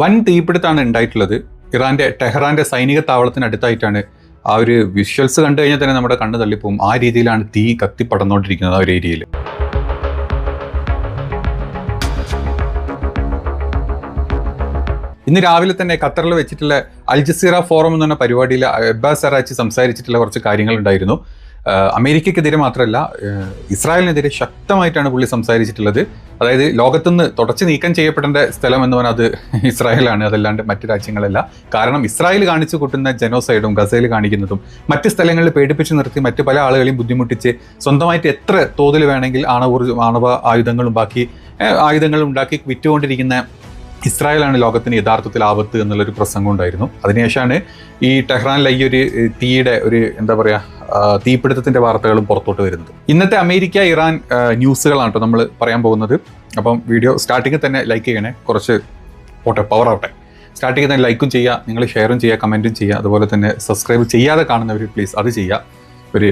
വൻ തീപിടുത്താണ് ഉണ്ടായിട്ടുള്ളത്. ഇറാന്റെ ടെഹ്റാന്റെ സൈനിക താവളത്തിനടുത്തായിട്ടാണ്. ആ ഒരു വിഷ്വൽസ് കണ്ടു കഴിഞ്ഞാൽ തന്നെ നമ്മുടെ കണ്ണ് തള്ളിപ്പോവും. ആ രീതിയിലാണ് തീ കത്തിപ്പടർന്നുകൊണ്ടിരിക്കുന്നത് ആ ഒരു ഏരിയയിൽ. ഇന്ന് രാവിലെ തന്നെ ഖത്തറിൽ വെച്ചിട്ടുള്ള അൽ ജസീറ ഫോറം എന്ന് പറഞ്ഞ പരിപാടിയിൽ അബ്ബാസ് അറാച്ചി സംസാരിച്ചിട്ടുള്ള കുറച്ച് കാര്യങ്ങളുണ്ടായിരുന്നു. അമേരിക്കയ്ക്കെതിരെ മാത്രമല്ല, ഇസ്രായേലിനെതിരെ ശക്തമായിട്ടാണ് പുള്ളി സംസാരിച്ചിട്ടുള്ളത്. അതായത് ലോകത്തുനിന്ന് തുടച്ചു നീക്കം ചെയ്യപ്പെടേണ്ട സ്ഥലം എന്ന് പറഞ്ഞാൽ അത് ഇസ്രായേലാണ്, അതല്ലാണ്ട് മറ്റു രാജ്യങ്ങളല്ല. കാരണം ഇസ്രായേൽ കാണിച്ചു കൂട്ടുന്ന ജനോസൈഡും ഗസയിൽ കാണിക്കുന്നതും മറ്റ് സ്ഥലങ്ങളിൽ പേടിപ്പിച്ച് നിർത്തി മറ്റ് പല ആളുകളെയും ബുദ്ധിമുട്ടിച്ച് സ്വന്തമായിട്ട് എത്ര തോതിൽ വേണമെങ്കിൽ ആണവ ആയുധങ്ങളും ബാക്കി ആയുധങ്ങളും ഉണ്ടാക്കി വിറ്റുകൊണ്ടിരിക്കുന്ന ഇസ്രായേലാണ് ലോകത്തിന് യഥാർത്ഥത്തിൽ ആപത്ത് എന്നുള്ളൊരു പ്രസംഗം ഉണ്ടായിരുന്നു. അതിനുശേഷമാണ് ഈ ടെഹ്റാനിലെ ഈ ഒരു തീയുടെ ഒരു തീപിടുത്തത്തിന്റെ വാർത്തകളും പുറത്തോട്ട് വരുന്നത്. ഇന്നത്തെ അമേരിക്ക ഇറാൻ ന്യൂസുകളാണ് കേട്ടോ നമ്മൾ പറയാൻ പോകുന്നത്. അപ്പം വീഡിയോ സ്റ്റാർട്ടിങ്ങിൽ തന്നെ ലൈക്ക് ചെയ്യണേ, കുറച്ച് പവർ ആവട്ടെ. സ്റ്റാർട്ടിങ്ങിൽ തന്നെ ലൈക്കും ചെയ്യുക, നിങ്ങൾ ഷെയറും ചെയ്യുക, കമൻറ്റും ചെയ്യുക. അതുപോലെ തന്നെ സബ്സ്ക്രൈബ് ചെയ്യാതെ കാണുന്നവർ പ്ലീസ് അത് ചെയ്യുക. ഒരു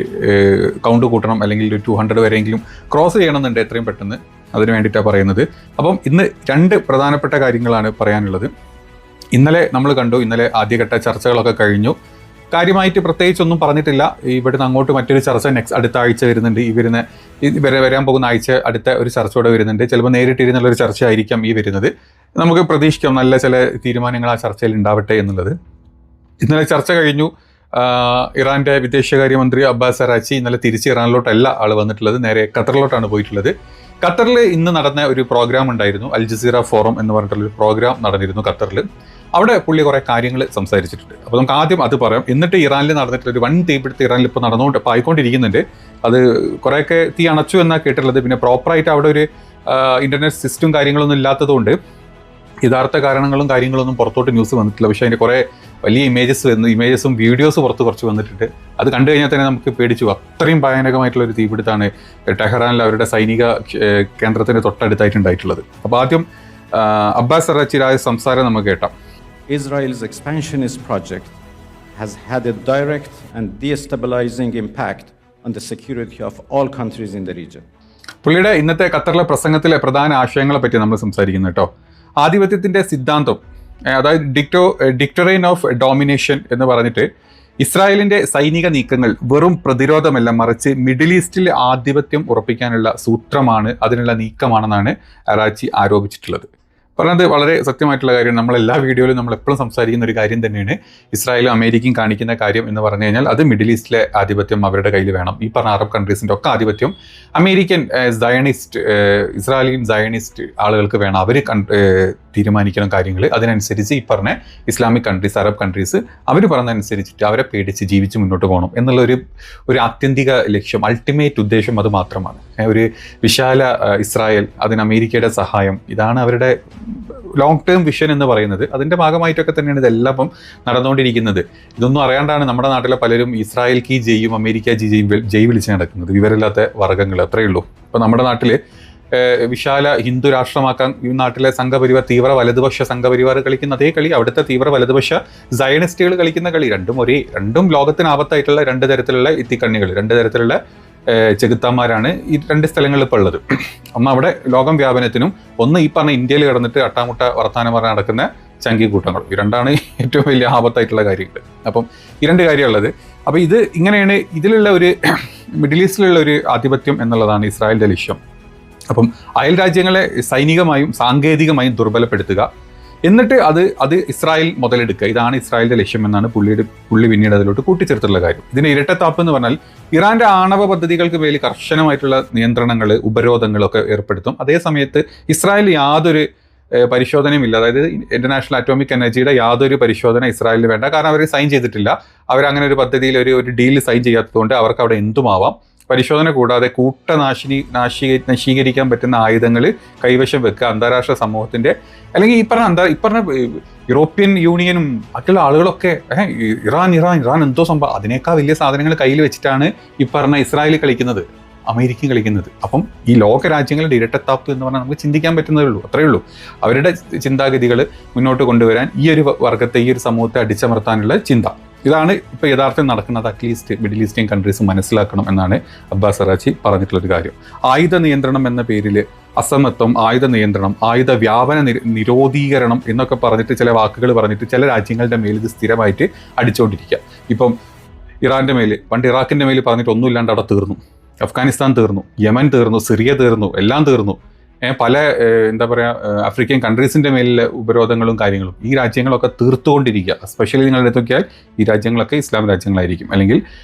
കൗണ്ട് കൂട്ടണം, അല്ലെങ്കിൽ ഒരു 200 വരെയെങ്കിലും ക്രോസ് ചെയ്യണമെന്നുണ്ട് എത്രയും പെട്ടെന്ന്. അതിന് വേണ്ടിയിട്ടാണ് പറയുന്നത്. അപ്പം ഇന്ന് 2 പ്രധാനപ്പെട്ട കാര്യങ്ങളാണ് പറയാനുള്ളത്. ഇന്നലെ നമ്മൾ കണ്ടു, ഇന്നലെ ആദ്യഘട്ട ചർച്ചകളൊക്കെ കഴിഞ്ഞു. കാര്യമായിട്ട് പ്രത്യേകിച്ചൊന്നും പറഞ്ഞിട്ടില്ല. ഇവിടുന്ന് അങ്ങോട്ട് മറ്റൊരു ചർച്ച അടുത്ത ആഴ്ച വരുന്നുണ്ട്. വരാൻ പോകുന്ന ആഴ്ച അടുത്ത ഒരു ചർച്ചയോടെ വരുന്നുണ്ട്. ചിലപ്പോൾ നേരിട്ടിരുന്നുള്ളൊരു ചർച്ച ആയിരിക്കാം ഈ വരുന്നത്. നമുക്ക് പ്രതീക്ഷിക്കാം നല്ല ചില തീരുമാനങ്ങൾ ആ ചർച്ചയിൽ ഉണ്ടാവട്ടെ എന്നുള്ളത്. ഇന്നലെ ചർച്ച കഴിഞ്ഞു. ഇറാന്റെ വിദേശകാര്യമന്ത്രി അബ്ബാസ് അറാച്ചി ഇന്നലെ തിരിച്ച് ഇറാനിലോട്ടല്ല ആൾ വന്നിട്ടുള്ളത്, നേരെ ഖത്തറിലോട്ടാണ് പോയിട്ടുള്ളത്. ഖത്തറിൽ ഇന്ന് നടന്ന ഒരു പ്രോഗ്രാം ഉണ്ടായിരുന്നു, അൽ ജസീറ ഫോറം എന്ന് പറഞ്ഞിട്ടുള്ളൊരു പ്രോഗ്രാം നടന്നിരുന്നു ഖത്തറിൽ. അവിടെ പുള്ളി കുറേ കാര്യങ്ങൾ സംസാരിച്ചിട്ടുണ്ട്. അപ്പോൾ നമുക്ക് ആദ്യം അത് പറയാം. എന്നിട്ട് ഇറാനിൽ നടന്നിട്ടുള്ളൊരു വൻ തീപിടുത്തം ഇറാനിൽ ഇപ്പോൾ ആയിക്കൊണ്ടിരിക്കുന്നുണ്ട്. അത് കുറേയൊക്കെ തീ അണച്ചു എന്നാണ് കേട്ടിട്ടുള്ളത്. പിന്നെ പ്രോപ്പറായിട്ട് അവിടെ ഒരു ഇന്റർനെറ്റ് സിസ്റ്റം കാര്യങ്ങളൊന്നും ഇല്ലാത്തതുകൊണ്ട് യഥാർത്ഥ കാര്യങ്ങളൊന്നും പുറത്തോട്ട് ന്യൂസ് വന്നിട്ടില്ല. പക്ഷേ അതിൻ്റെ കുറേ വലിയ ഇമേജസും വീഡിയോസ് കുറച്ച് വന്നിട്ടുണ്ട്. അത് കണ്ടു കഴിഞ്ഞാൽ തന്നെ നമുക്ക് പേടിച്ചു. അത്രയും ഭയാനകമായിട്ടുള്ളൊരു തീപിടുത്താണ് ടെഹ്റാനിൽ അവരുടെ സൈനിക കേന്ദ്രത്തിന് തൊട്ടടുത്തായിട്ടുണ്ടായിട്ടുള്ളത്. അപ്പോൾ ആദ്യം അബ്ബാസ് അറാച്ചിയുടെ സംസാരം നമുക്ക് കേട്ടാം. Israel's expansionist project has had a direct and destabilizing impact on the security of all countries in the region. പുള്ളിയുടെ ഇന്നത്തെ ഖത്തറിലെ പ്രസംഗത്തിലെ പ്രധാന ആശയങ്ങളെ പറ്റി നമ്മൾ സംസാരിക്കുന്നു കേട്ടോ. ആധിപത്യത്തിന്റെ സിദ്ധാന്തം, അതായത് ഡിക്റ്ററൈൻ ഓഫ് ഡോമിനേഷൻ എന്ന് പറഞ്ഞിട്ട് ഇസ്രായേലിന്റെ സൈനിക നീക്കങ്ങൾ വെറും പ്രതിരോധമല്ല, മറിച്ച് മിഡിൽ ഈസ്റ്റിൽ ആധിപത്യം ഉറപ്പിക്കാനുള്ള സൂത്രമാണ്, അതിനുള്ള നീക്കമാണെന്നാണ് അറാച്ചി ആരോപിച്ചിട്ടുള്ളത്. പറഞ്ഞത് വളരെ സത്യമായിട്ടുള്ള കാര്യം. നമ്മളെല്ലാ വീഡിയോയിലും നമ്മൾ എപ്പോഴും സംസാരിക്കുന്ന ഒരു കാര്യം തന്നെയാണ്. ഇസ്രായേലും അമേരിക്കയും കാണിക്കുന്ന കാര്യം എന്ന് പറഞ്ഞു കഴിഞ്ഞാൽ അത് മിഡിൽ ഈസ്റ്റിലെ ആധിപത്യം അവരുടെ കയ്യിൽ വേണം. ഈ പറഞ്ഞ അറബ് കൺട്രീസിൻ്റെ ഒക്കെ ആധിപത്യം അമേരിക്കൻ ഇസ്രായേലിയൻ സയണിസ്റ്റ് ആളുകൾക്ക് വേണം. അവർ തീരുമാനിക്കണം കാര്യങ്ങൾ. അതിനനുസരിച്ച് ഈ പറഞ്ഞ ഇസ്ലാമിക് കൺട്രീസ്, അറബ് കൺട്രീസ് അവർ പറഞ്ഞതനുസരിച്ചിട്ട് അവരെ പേടിച്ച് ജീവിച്ച് മുന്നോട്ട് പോകണം എന്നുള്ള ഒരു ആത്യന്തിക ലക്ഷ്യം, അൾട്ടിമേറ്റ് ഉദ്ദേശം അത് മാത്രമാണ്. ഒരു വിശാല ഇസ്രായേൽ, അതിന് അമേരിക്കയുടെ സഹായം, ഇതാണ് അവരുടെ ലോങ് ടേം വിഷൻ എന്ന് പറയുന്നത്. അതിൻ്റെ ഭാഗമായിട്ടൊക്കെ തന്നെയാണ് ഇതെല്ലാം ഇപ്പം നടന്നുകൊണ്ടിരിക്കുന്നത്. ഇതൊന്നും അറിയാണ്ടാണ് നമ്മുടെ നാട്ടിലെ പലരും ഇസ്രായേൽ കി ജെയ്യും അമേരിക്ക ജയ് വിളിച്ച് നടക്കുന്നത്. വിവരമില്ലാത്ത വർഗ്ഗങ്ങൾ അത്രയേ ഉള്ളൂ. ഇപ്പം നമ്മുടെ നാട്ടിൽ വിശാല ഹിന്ദു രാഷ്ട്രമാക്കാൻ ഈ നാട്ടിലെ സംഘപരിവാർ, തീവ്ര വലതുപക്ഷ സംഘപരിവാർ കളിക്കുന്ന അതേ കളി അവിടുത്തെ തീവ്ര വലതുപക്ഷ സയണിസ്റ്റുകൾ കളിക്കുന്ന കളി. രണ്ടും ലോകത്തിന് ആപത്തായിട്ടുള്ള 2 തരത്തിലുള്ള ഇത്തിക്കണ്ണികൾ, 2 തരത്തിലുള്ള ചെകുത്താന്മാരാണ് ഈ 2 സ്ഥലങ്ങളിൽ ഇപ്പോൾ ഉള്ളത്. ഒന്ന് അവിടെ ലോകം വ്യാപനത്തിനും, ഒന്ന് ഈ പറഞ്ഞ ഇന്ത്യയിൽ കിടന്നിട്ട് അട്ടാമുട്ട വർത്താനം പറഞ്ഞ് നടക്കുന്ന ചങ്കി കൂട്ടങ്ങൾ. ഈ 2 ഏറ്റവും വലിയ ആപത്തായിട്ടുള്ള കാര്യങ്ങൾ. അപ്പം ഈ 2 കാര്യമുള്ളത്. അപ്പോൾ ഇത് ഇങ്ങനെയാണ്. ഇതിലുള്ള ഒരു മിഡിൽ ഈസ്റ്റിലുള്ള ഒരു ആധിപത്യം എന്നുള്ളതാണ് ഇസ്രായേലിൻ്റെ ലക്ഷ്യം. അപ്പം അയൽ രാജ്യങ്ങളെ സൈനികമായും സാങ്കേതികമായും ദുർബലപ്പെടുത്തുക, എന്നിട്ട് അത് ഇസ്രായേൽ മുതലെടുക്കുക. ഇതാണ് ഇസ്രായേലിന്റെ ലക്ഷ്യം എന്നാണ് പുള്ളി പിന്നീട് അതിലോട്ട് കൂട്ടിച്ചേർത്തുള്ള കാര്യം. ഇതിന്റെ ഇരട്ടത്താപ്പ് എന്ന് പറഞ്ഞാൽ ഇറാന്റെ ആണവ പദ്ധതികൾക്ക് മേൽ കർശനമായിട്ടുള്ള നിയന്ത്രണങ്ങൾ, ഉപരോധങ്ങളൊക്കെ ഏർപ്പെടുത്തും. അതേ സമയത്ത് ഇസ്രായേൽ യാതൊരു പരിശോധനയുമില്ല. അതായത് ഇന്റർനാഷണൽ അറ്റോമിക് എനർജിയുടെ യാതൊരു പരിശോധന ഇസ്രായേലിന് വേണ്ട. കാരണം അവർ സൈൻ ചെയ്തിട്ടില്ല. അവരങ്ങനെ ഒരു പദ്ധതിയിൽ ഒരു ഡീൽ സൈൻ ചെയ്യാത്തതുകൊണ്ട് അവർക്ക് അവിടെ എന്തുമാവാം. പരിശോധന കൂടാതെ നശീകരിക്കാൻ പറ്റുന്ന ആയുധങ്ങൾ കൈവശം വെക്കുക അന്താരാഷ്ട്ര സമൂഹത്തിന്റെ, അല്ലെങ്കിൽ ഈ പറഞ്ഞ യൂറോപ്യൻ യൂണിയനും മറ്റുള്ള ആളുകളൊക്കെ ഇറാൻ എന്തോ സംഭവം, അതിനേക്കാൾ വലിയ സാധനങ്ങൾ കയ്യിൽ വെച്ചിട്ടാണ് ഈ പറഞ്ഞ ഇസ്രായേൽ കളിക്കുന്നത്, അമേരിക്കയും കളിക്കുന്നത്. അപ്പം ഈ ലോക രാജ്യങ്ങളുടെ ഇരട്ടത്താപ്പ് എന്ന് പറഞ്ഞാൽ നമുക്ക് ചിന്തിക്കാൻ പറ്റുന്നതേ ഉള്ളൂ. അത്രയേ ഉള്ളൂ. അവരുടെ ചിന്താഗതികൾ മുന്നോട്ട് കൊണ്ടുവരാൻ ഈ ഒരു വർഗത്തെ, ഈ ഒരു സമൂഹത്തെ അടിച്ചമർത്താനുള്ള ചിന്ത, ഇതാണ് ഇപ്പോൾ യഥാർത്ഥം നടക്കുന്നത്. അറ്റ്ലീസ്റ്റ് മിഡിൽ ഈസ്റ്റേൺ കൺട്രീസ് മനസ്സിലാക്കണം എന്നാണ് അബ്ബാസ് അറാച്ചി പറഞ്ഞിട്ടുള്ളൊരു കാര്യം. ആയുധ നിയന്ത്രണം എന്ന പേരിൽ അസമത്വം, ആയുധ നിയന്ത്രണം, ആയുധ വ്യാപന നിരോധീകരണം എന്നൊക്കെ പറഞ്ഞിട്ട് ചില വാക്കുകൾ പറഞ്ഞിട്ട് ചില രാജ്യങ്ങളുടെ മേൽ ഇത് സ്ഥിരമായിട്ട് അടിച്ചുകൊണ്ടിരിക്കുക. ഇപ്പം ഇറാൻ്റെ മേൽ, പണ്ട് ഇറാഖിൻ്റെ മേൽ പറഞ്ഞിട്ട് ഒന്നുമില്ലാണ്ട് അവിടെ തീർന്നു, അഫ്ഗാനിസ്ഥാൻ തീർന്നു, യമൻ തീർന്നു, സിറിയ തീർന്നു, എല്ലാം തീർന്നു. പല എന്താ പറയുക ആഫ്രിക്കൻ കൺട്രീസിൻ്റെ മേലിലെ ഉപരോധങ്ങളും കാര്യങ്ങളും ഈ രാജ്യങ്ങളൊക്കെ തീർത്തുകൊണ്ടിരിക്കുക. എസ്പെഷ്യലി നിങ്ങൾ എടുത്ത് നോക്കിയാൽ ഈ രാജ്യങ്ങളൊക്കെ ഇസ്ലാം രാജ്യങ്ങളായിരിക്കും, അല്ലെങ്കിൽ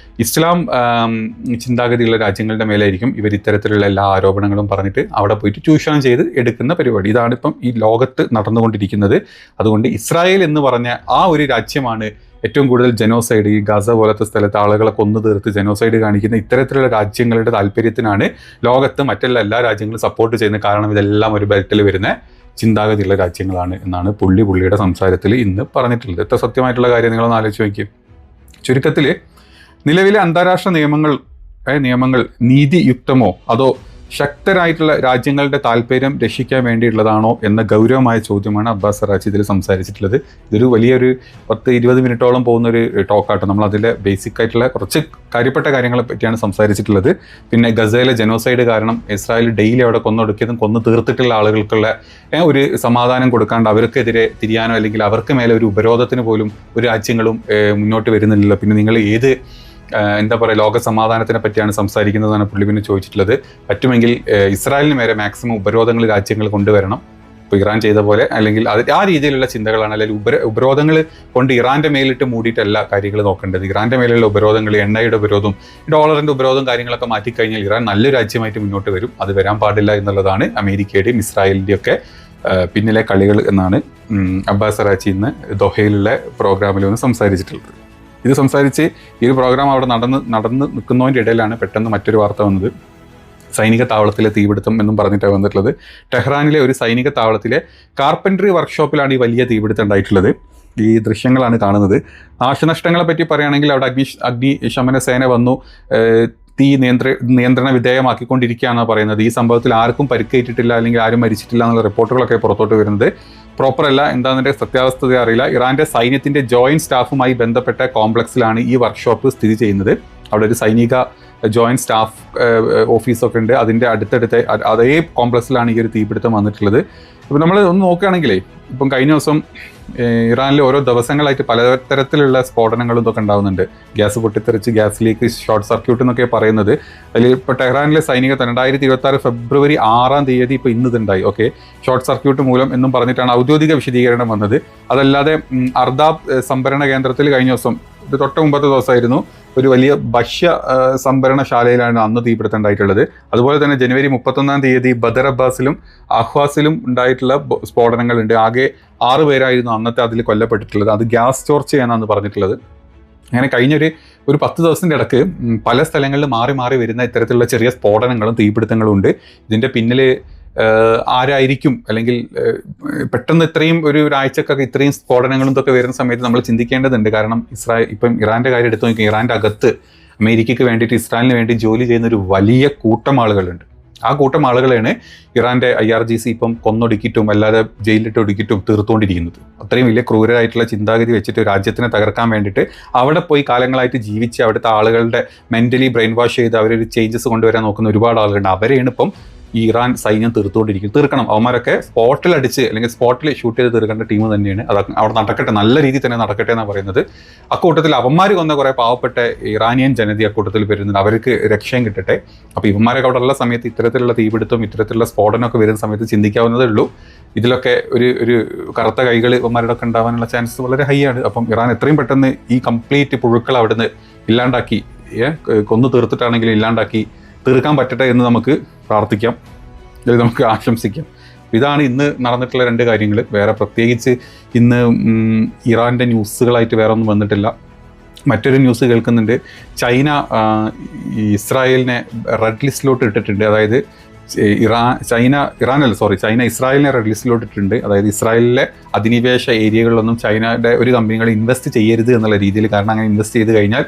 ഇസ്ലാം ചിന്താഗതിയുള്ള രാജ്യങ്ങളുടെ മേലായിരിക്കും ഇവർ ഇത്തരത്തിലുള്ള എല്ലാ ആരോപണങ്ങളും പറഞ്ഞിട്ട് അവിടെ പോയിട്ട് ചൂഷണം ചെയ്ത് എടുക്കുന്ന പരിപാടി. ഇതാണ് ഇപ്പം ഈ ലോകത്ത് നടന്നുകൊണ്ടിരിക്കുന്നത്. അതുകൊണ്ട് ഇസ്രായേൽ എന്ന് പറഞ്ഞ ആ ഒരു രാജ്യമാണ് ഏറ്റവും കൂടുതൽ ജനോസൈഡ്, ഈ ഗസ പോലത്തെ സ്ഥലത്ത് ആളുകളെ കൊന്നു തീർത്ത് ജനോസൈഡ് കാണിക്കുന്ന ഇത്തരത്തിലുള്ള രാജ്യങ്ങളുടെ താല്പര്യത്തിനാണ് ലോകത്ത് മറ്റുള്ള എല്ലാ രാജ്യങ്ങളും സപ്പോർട്ട് ചെയ്യുന്നത്. കാരണം ഇതെല്ലാം ഒരു ബെൽറ്റിൽ വരുന്ന ചിന്താഗതിയുള്ള രാജ്യങ്ങളാണ് എന്നാണ് പുള്ളിയുടെ സംസാരത്തിൽ ഇന്ന് പറഞ്ഞിട്ടുള്ളത്. എത്ര സത്യമായിട്ടുള്ള കാര്യം നിങ്ങളൊന്ന് ആലോചിച്ച് നോക്കി. ചുരുക്കത്തിൽ നിലവിലെ അന്താരാഷ്ട്ര നിയമങ്ങൾ നീതിയുക്തമോ അതോ ശക്തരായിട്ടുള്ള രാജ്യങ്ങളുടെ താല്പര്യം രക്ഷിക്കാൻ വേണ്ടിയുള്ളതാണോ എന്ന ഗൗരവമായ ചോദ്യമാണ് അബ്ബാസ് അറാഖ്ചി ഇതിൽ സംസാരിച്ചിട്ടുള്ളത്. ഇതൊരു വലിയൊരു 10-20 മിനിറ്റോളം പോകുന്നൊരു ടോക്കാട്ടോ. നമ്മൾ അതിലെ ബേസിക് ആയിട്ടുള്ള കുറച്ച് കാര്യപ്പെട്ട കാര്യങ്ങളെ പറ്റിയാണ് സംസാരിച്ചിട്ടുള്ളത്. പിന്നെ ഗസയിലെ ജനോസൈഡ് കാരണം ഇസ്രായേൽ ഡെയിലി അവിടെ കൊന്നൊടുക്കിയതും കൊന്നു തീർത്തിട്ടുള്ള ആളുകൾക്കുള്ള ഒരു സമാധാനം കൊടുക്കാണ്ട് അവർക്കെതിരെ തിരിയാനോ അല്ലെങ്കിൽ അവർക്ക് മേലെ ഒരു ഉപരോധത്തിന് പോലും ഒരു രാജ്യങ്ങളും മുന്നോട്ട് വരുന്നില്ലല്ലോ. പിന്നെ നിങ്ങൾ ഏത് എന്താ പറയുക ലോക സമാധാനത്തിനെ പറ്റിയാണ് സംസാരിക്കുന്നതാണ് പുള്ളി പിന്നെ ചോദിച്ചിട്ടുള്ളത്. പറ്റുമെങ്കിൽ ഇസ്രായേലിന് മേലെ മാക്സിമം ഉപരോധങ്ങൾ രാജ്യങ്ങൾ കൊണ്ടുവരണം, ഇപ്പോൾ ഇറാൻ ചെയ്ത പോലെ, അല്ലെങ്കിൽ അത് ആ രീതിയിലുള്ള ചിന്തകളാണ്. അല്ലെങ്കിൽ ഉപരോധങ്ങൾ കൊണ്ട് ഇറാൻ്റെ മേലിട്ട് മൂടിയിട്ടല്ല കാര്യങ്ങൾ നോക്കേണ്ടത്. ഇറാൻ്റെ മേലുള്ള ഉപരോധങ്ങൾ, എണ്ണയുടെ ഉപരോധം, ഡോളറിൻ്റെ ഉപരോധം കാര്യങ്ങളൊക്കെ മാറ്റിക്കഴിഞ്ഞാൽ ഇറാൻ നല്ലൊരു രാജ്യമായിട്ട് മുന്നോട്ട് വരും. അത് വരാൻ പാടില്ല എന്നുള്ളതാണ് അമേരിക്കയുടെയും ഇസ്രായേലിൻ്റെയും ഒക്കെ പിന്നിലെ കളികൾ എന്നാണ് അബ്ബാസ് അറാഖ്ചി ഇന്ന് ദോഹയിലുള്ള പ്രോഗ്രാമിൽ ഒന്ന് സംസാരിച്ചിട്ടുള്ളത്. ഇത് സംസാരിച്ച് ഈ ഒരു പ്രോഗ്രാം അവിടെ നടന്ന് നിൽക്കുന്നതിൻ്റെ ഇടയിലാണ് പെട്ടെന്ന് മറ്റൊരു വാർത്ത വന്നത്. സൈനിക താവളത്തിലെ തീപിടുത്തം എന്നും പറഞ്ഞിട്ടാണ് വന്നിട്ടുള്ളത്. ടെഹ്റാനിലെ ഒരു സൈനിക താവളത്തിലെ കാർപ്പൻട്രി വർക്ക്ഷോപ്പിലാണ് ഈ വലിയ തീപിടുത്തം ഉണ്ടായിട്ടുള്ളത്. ഈ ദൃശ്യങ്ങളാണ് കാണുന്നത്. നാശനഷ്ടങ്ങളെ പറ്റി പറയുകയാണെങ്കിൽ അവിടെ അഗ്നിശമന സേന വന്നു തീ നിയന്ത്രണ വിധേയമാക്കിക്കൊണ്ടിരിക്കുകയാണ് പറയുന്നത്. ഈ സംഭവത്തിൽ ആർക്കും പരിക്കേറ്റിട്ടില്ല, അല്ലെങ്കിൽ ആരും മരിച്ചിട്ടില്ല എന്നുള്ള റിപ്പോർട്ടുകളൊക്കെ പുറത്തോട്ട് വരുന്നത്. പ്രോപ്പർ അല്ല, എന്താണെന്നതിൻ്റെ സത്യാവസ്ഥത അറിയില്ല. ഇറാൻ്റെ സൈന്യത്തിൻ്റെ ജോയിൻറ്റ് സ്റ്റാഫുമായി ബന്ധപ്പെട്ട കോംപ്ലക്സിലാണ് ഈ വർക്ക്ഷോപ്പ് സ്ഥിതി ചെയ്യുന്നത്. അവിടെ ഒരു സൈനിക ജോയിൻറ്റ് സ്റ്റാഫ് ഓഫീസൊക്കെ ഉണ്ട്. അതിൻ്റെ അടുത്തടുത്ത അതേ കോംപ്ലക്സിലാണ് ഈ ഒരു തീപിടുത്തം വന്നിട്ടുള്ളത്. ഇപ്പോൾ നമ്മൾ ഒന്ന് നോക്കുകയാണെങ്കിലേ, ഇപ്പം കഴിഞ്ഞ ദിവസം ഇറാനിൽ ഓരോ ദിവസങ്ങളായിട്ട് പലതരത്തിലുള്ള സ്ഫോടനങ്ങളും ഇതൊക്കെ ഉണ്ടാകുന്നുണ്ട്. ഗ്യാസ് പൊട്ടിത്തെറിച്ച്, ഗ്യാസ് ലീക്ക്, ഷോർട്ട് സർക്യൂട്ട് എന്നൊക്കെ പറയുന്നത്. അതിൽ ഇപ്പോൾ ടെഹ്റാനിലെ സൈനിക 2026 ഫെബ്രുവരി 6 ഇപ്പോൾ ഇന്നുണ്ടായി. ഓക്കെ, ഷോർട്ട് സർക്യൂട്ട് മൂലം എന്നും പറഞ്ഞിട്ടാണ് ഔദ്യോഗിക വിശദീകരണം വന്നത്. അതല്ലാതെ അർദാബ് സംഭരണ കേന്ദ്രത്തിൽ കഴിഞ്ഞ ദിവസം, ഇത് തൊട്ട് മുമ്പത്തെ ദിവസമായിരുന്നു, ഒരു വലിയ ഭക്ഷ്യ സംഭരണശാലയിലാണ് അന്ന് തീപിടുത്തം ഉണ്ടായിട്ടുള്ളത്. അതുപോലെ തന്നെ ജനുവരി 31 ബദർ അബ്ബാസിലും അഹ്വാസിലും ഉണ്ടായിട്ടുള്ള സ്ഫോടനങ്ങളുണ്ട്. ആകെ 6 പേരായിരുന്നു അന്നത്തെ അതിൽ കൊല്ലപ്പെട്ടിട്ടുള്ളത്. അത് ഗ്യാസ് ചോർച്ചയാണെന്ന് പറഞ്ഞിട്ടുള്ളത്. അങ്ങനെ കഴിഞ്ഞൊരു 10 ദിവസത്തിൻ്റെ ഇടയ്ക്ക് പല സ്ഥലങ്ങളിൽ മാറി മാറി വരുന്ന ഇത്തരത്തിലുള്ള ചെറിയ സ്ഫോടനങ്ങളും തീപിടുത്തങ്ങളും ഉണ്ട്. ഇതിൻ്റെ പിന്നിൽ ആരായിരിക്കും, അല്ലെങ്കിൽ പെട്ടെന്ന് ഇത്രയും ഒരാഴ്ചക്കൊക്കെ ഇത്രയും സ്ഫോടനങ്ങളും ഇതൊക്കെ വരുന്ന സമയത്ത് നമ്മൾ ചിന്തിക്കേണ്ടതുണ്ട്. കാരണം ഇപ്പം ഇറാൻ്റെ കാര്യം എടുത്തു നോക്കി, ഇറാൻ്റെ അകത്ത് അമേരിക്കയ്ക്ക് വേണ്ടിയിട്ട്, ഇസ്രായേലിന് വേണ്ടി ജോലി ചെയ്യുന്ന ഒരു വലിയ കൂട്ടം ആളുകളുണ്ട്. ആ കൂട്ടം ആളുകളെയാണ് ഇറാൻ്റെ IRGC ഇപ്പം കൊന്നൊടുക്കിയിട്ടും അല്ലാതെ ജയിലിലിട്ട് ഒടുക്കിയിട്ടും തീർത്തുകൊണ്ടിരിക്കുന്നത്. അത്രയും വലിയ ക്രൂരരായിട്ടുള്ള ചിന്താഗതി വെച്ചിട്ട് രാജ്യത്തിനെ തകർക്കാൻ വേണ്ടിയിട്ട് അവിടെ പോയി കാലങ്ങളായിട്ട് ജീവിച്ച് അവിടുത്തെ ആളുകളുടെ മെൻ്റലി ബ്രെയിൻ വാഷ് ചെയ്ത് അവരൊരു ചേഞ്ചസ് കൊണ്ടുവരാൻ നോക്കുന്ന ഒരുപാട് ആളുകളുണ്ട്. അവരെയാണ് ഇപ്പം ഈ ഇറാൻ സൈന്യം തീർക്കണം. അവന്മാരൊക്കെ സ്പോട്ടിൽ അടിച്ച് അല്ലെങ്കിൽ സ്പോട്ടിൽ ഷൂട്ട് ചെയ്ത് തീർക്കേണ്ട ടീം തന്നെയാണ്. അത് അവിടെ നടക്കട്ടെ, നല്ല രീതിയിൽ തന്നെ നടക്കട്ടെ എന്നാണ് പറയുന്നത്. അക്കൂട്ടത്തിൽ അവന്മാർ കൊന്ന കുറേ പാവപ്പെട്ട ഇറാനിയൻ ജനത അക്കൂട്ടത്തിൽ വരുന്നുണ്ട്. അവർക്ക് രക്ഷയും കിട്ടട്ടെ. അപ്പോൾ ഇവന്മാരൊക്കെ അവിടെ ഉള്ള സമയത്ത് ഇത്തരത്തിലുള്ള തീപിടുത്തവും ഇത്തരത്തിലുള്ള സ്ഫോടനമൊക്കെ വരുന്ന സമയത്ത് ചിന്തിക്കാവുന്നതേ ഉള്ളൂ. ഇതിലൊക്കെ ഒരു കറുത്ത കൈകൾ ഇവന്മാരുടെ ഒക്കെ ഉണ്ടാവാനുള്ള ചാൻസസ് വളരെ ഹൈ ആണ്. അപ്പം ഇറാൻ എത്രയും പെട്ടെന്ന് ഈ കംപ്ലീറ്റ് പുഴുക്കൾ അവിടുന്ന് ഇല്ലാണ്ടാക്കി, കൊന്നു തീർത്തിട്ടാണെങ്കിലും ഇല്ലാണ്ടാക്കി തീർക്കാൻ പറ്റട്ടെ എന്ന് നമുക്ക് പ്രാർത്ഥിക്കാം, അല്ലെങ്കിൽ നമുക്ക് ആശംസിക്കാം. ഇതാണ് ഇന്ന് നടന്നിട്ടുള്ള 2 കാര്യങ്ങൾ. വേറെ പ്രത്യേകിച്ച് ഇന്ന് ഇറാൻ്റെ ന്യൂസുകളായിട്ട് വേറെ ഒന്നും വന്നിട്ടില്ല. മറ്റൊരു ന്യൂസ് കേൾക്കുന്നുണ്ട്. ചൈന ഇസ്രായേലിനെ റെഡ് ലിസ്റ്റിലോട്ട് ഇട്ടിട്ടുണ്ട്. അതായത് ചൈന ഇസ്രായേലിനെ റെഡ് ലിസ്റ്റിലോട്ട് ഇട്ടിട്ടുണ്ട്. അതായത് ഇസ്രായേലിലെ അധിനിവേശ ഏരിയകളിലൊന്നും ചൈനയുടെ ഒരു കമ്പനികൾ ഇൻവെസ്റ്റ് ചെയ്യരുത് എന്നുള്ള രീതിയിൽ. കാരണം അങ്ങനെ ഇൻവെസ്റ്റ് ചെയ്ത് കഴിഞ്ഞാൽ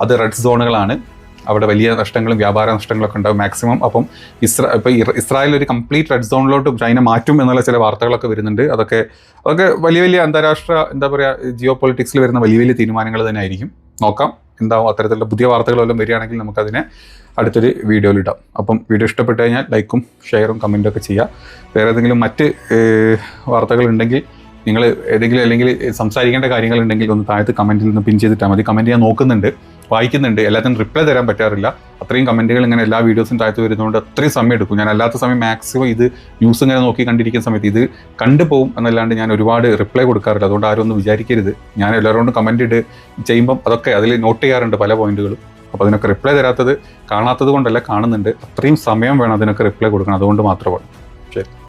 അത് റെഡ് സോണുകളാണ്, അവിടെ വലിയ നഷ്ടങ്ങളും വ്യാപാര നഷ്ടങ്ങളൊക്കെ ഉണ്ടാവും മാക്സിമം. അപ്പം ഇസ്രായേൽ ഒരു കംപ്ലീറ്റ് റെഡ് സോണിലോട്ട് ചൈന മാറ്റും എന്നുള്ള ചില വാർത്തകളൊക്കെ വരുന്നുണ്ട്. അതൊക്കെ വലിയ വലിയ അന്താരാഷ്ട്ര ജിയോ പൊളിറ്റിക്സിൽ വരുന്ന വലിയ വലിയ തീരുമാനങ്ങൾ തന്നെ ആയിരിക്കും. നോക്കാം എന്താവും. അത്തരത്തിലുള്ള പുതിയ വാർത്തകളെല്ലാം വരികയാണെങ്കിൽ നമുക്കതിനെ അടുത്തൊരു വീഡിയോയിൽ ഇടാം. അപ്പം വീഡിയോ ഇഷ്ടപ്പെട്ട് കഴിഞ്ഞാൽ ലൈക്കും ഷെയറും കമൻറ്റും ഒക്കെ ചെയ്യുക. വേറെ ഏതെങ്കിലും മറ്റ് വാർത്തകളുണ്ടെങ്കിൽ നിങ്ങൾ ഏതെങ്കിലും അല്ലെങ്കിൽ സംസാരിക്കേണ്ട കാര്യങ്ങളുണ്ടെങ്കിൽ ഒന്ന് താഴത്ത് കമൻറ്റിൽ നിന്ന് പിൻ ചെയ്തിട്ടാൽ മതി. കമൻറ്റ് ഞാൻ നോക്കുന്നുണ്ട്, വായിക്കുന്നുണ്ട്, എല്ലാത്തിനും റിപ്ലൈ തരാൻ പറ്റാറില്ല. അത്രയും കമൻറ്റുകൾ ഇങ്ങനെ എല്ലാ വീഡിയോസും താഴത്ത് വരുന്നതുകൊണ്ട് അത്രയും സമയം എടുക്കും. ഞാൻ അല്ലാത്ത സമയം മാക്സിമം ഇത് ന്യൂസ് ഇങ്ങനെ നോക്കി കണ്ടിരിക്കുന്ന സമയത്ത് ഇത് കണ്ടുപോകും എന്നല്ലാണ്ട് ഞാൻ ഒരുപാട് റിപ്ലൈ കൊടുക്കാറില്ല. അതുകൊണ്ട് ആരും ഒന്നും വിചാരിക്കരുത്. ഞാൻ എല്ലാവരോടും കമൻറ്റ് ഇട്ട് ചെയ്യുമ്പം അതൊക്കെ അതിൽ നോട്ട് ചെയ്യാറുണ്ട് പല പോയിന്റുകളും. അപ്പോൾ അതിനൊക്കെ റിപ്ലൈ തരാത്തത് കാണാത്തത് കൊണ്ടല്ല, കാണുന്നുണ്ട്. അത്രയും സമയം വേണം അതിനൊക്കെ റിപ്ലൈ കൊടുക്കണം, അതുകൊണ്ട് മാത്രമാണ്. ശരി.